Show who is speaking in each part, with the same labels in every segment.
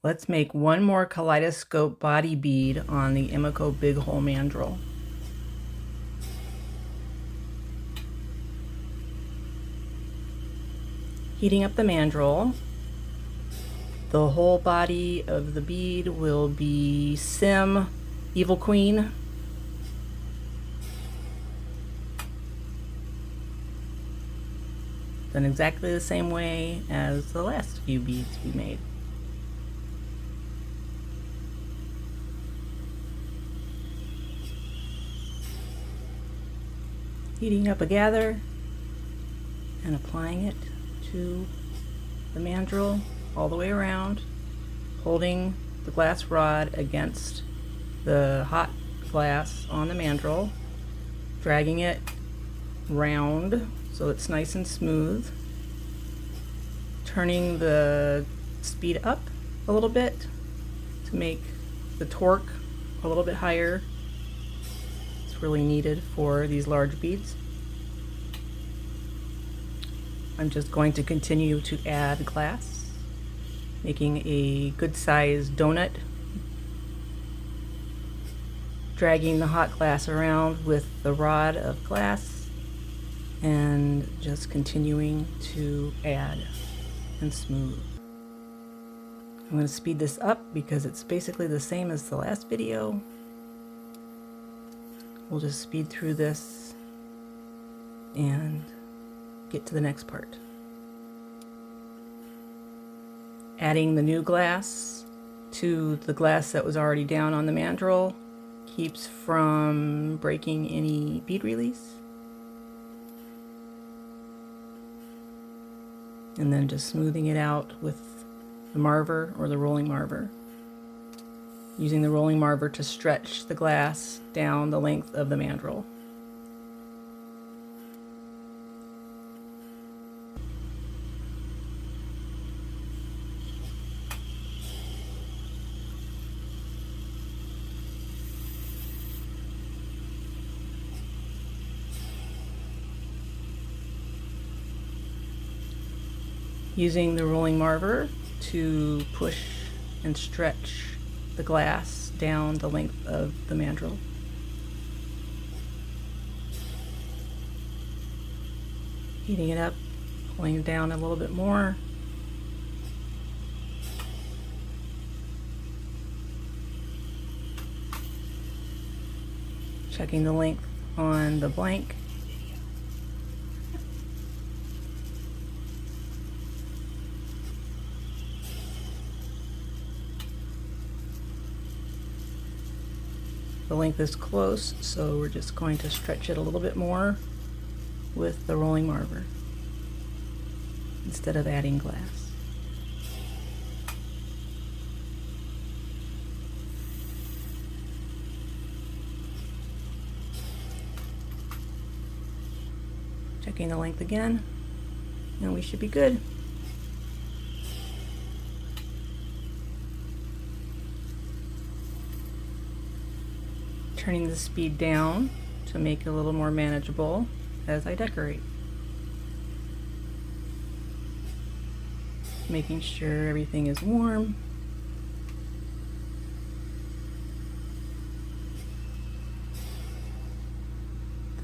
Speaker 1: Let's make one more Kaleidoscope body bead on the Emiko big hole mandrel. Heating up the mandrel. The whole body of the bead will be Sim, Evil Queen. Done exactly the same way as the last few beads we made. Heating up a gather and applying it to the mandrel all the way around, holding the glass rod against the hot glass on the mandrel, dragging it round so it's nice and smooth, turning the speed up a little bit to make the torque a little bit higher. It's really needed for these large beads. I'm just going to continue to add glass, making a good sized donut, dragging the hot glass around with the rod of glass, and just continuing to add and smooth. I'm going to speed this up because it's basically the same as the last video. We'll just speed through this and get to the next part. Adding the new glass to the glass that was already down on the mandrel keeps from breaking any bead release. And then just smoothing it out with the marver or the rolling marver. Using the rolling marver to stretch the glass down the length of the mandrel. Using the rolling marver to push and stretch the glass down the length of the mandrel. Heating it up, pulling it down a little bit more. Checking the length on the blank. The length is close, so we're just going to stretch it a little bit more with the rolling marver instead of adding glass. Checking the length again, and we should be good. Turning the speed down to make it a little more manageable as I decorate. Making sure everything is warm.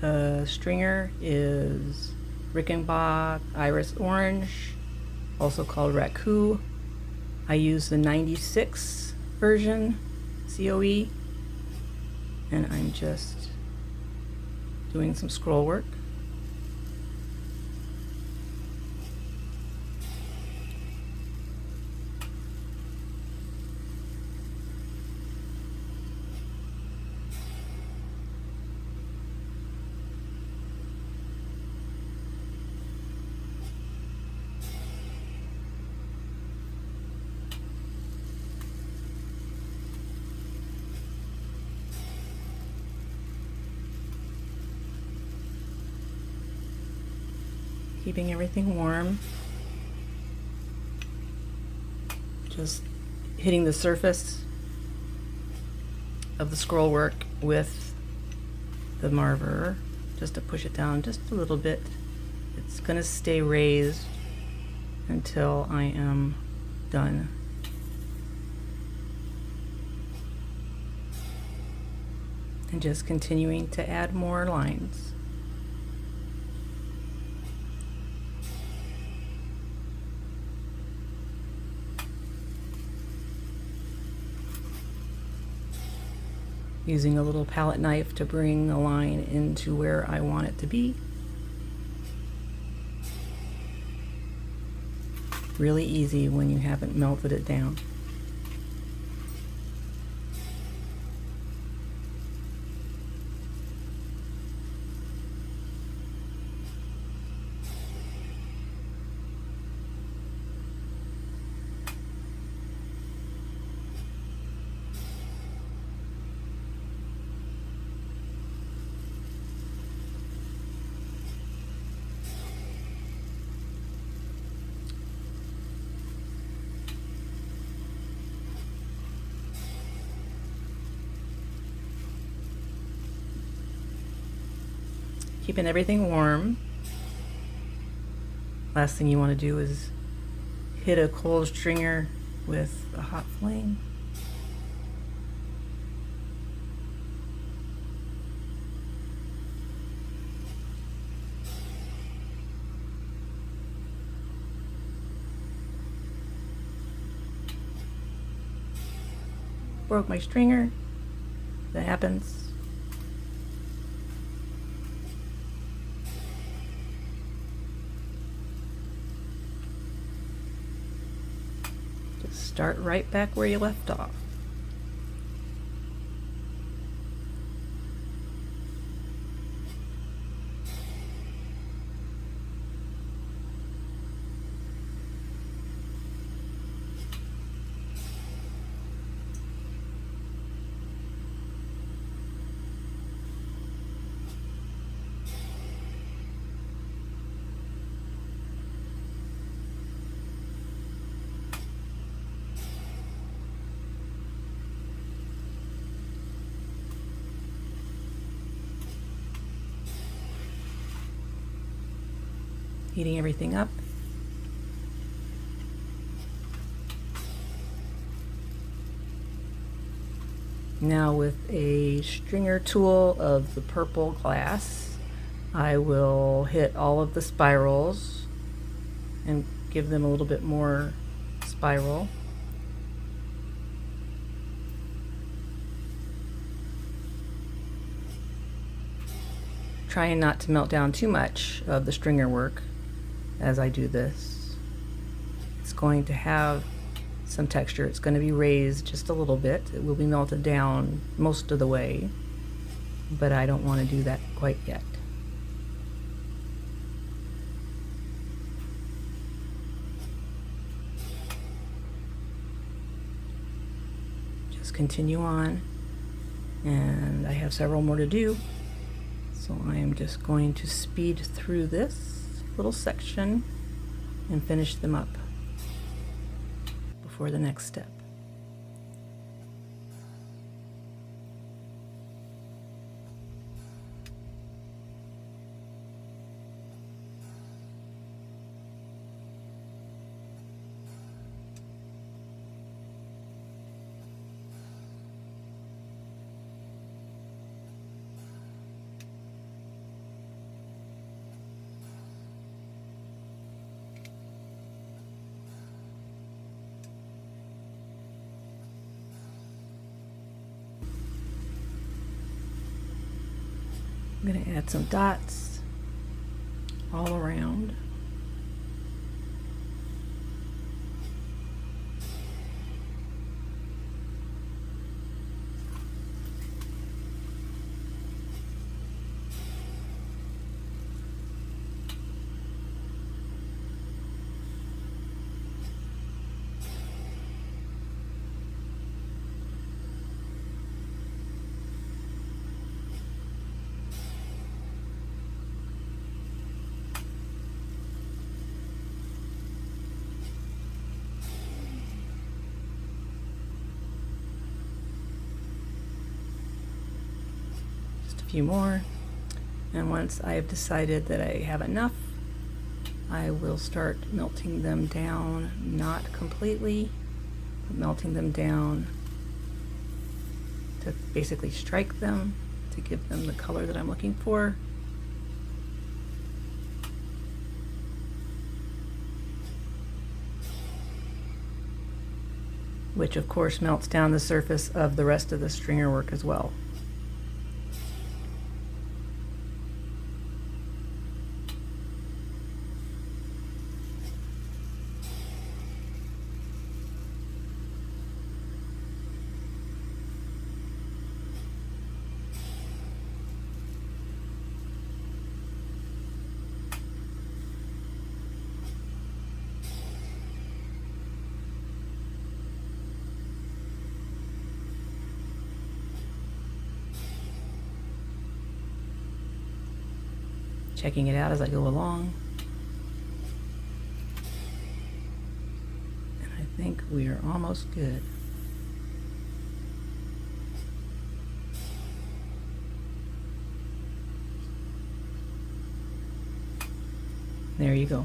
Speaker 1: The stringer is Rickenbach Iris Orange, also called Raku. I use the 96 version COE. And I'm just doing some scroll work. Keeping everything warm. Just hitting the surface of the scroll work with the marver just to push it down just a little bit. It's going to stay raised until I am done and just continuing to add more lines. Using a little palette knife to bring a line into where I want it to be. Really easy when you haven't melted it down. Keeping everything warm. Last thing you want to do is hit a cold stringer with a hot flame. Broke my stringer. That happens. Start right back where you left off. Heating everything up. Now with a stringer tool of the purple glass, I will hit all of the spirals and give them a little bit more spiral. Trying not to melt down too much of the stringer work as I do this. It's going to have some texture. It's going to be raised just a little bit. It will be melted down most of the way, but I don't want to do that quite yet. Just continue on, and I have several more to do. So I am just going to speed through this little section and finish them up before the next step. I'm going to add some dots all around. Few more, and once I've decided that I have enough, I will start melting them down, not completely, but melting them down to basically strike them to give them the color that I'm looking for. Which of course melts down the surface of the rest of the stringer work as well. Checking it out as I go along. And I think we are almost good. There you go.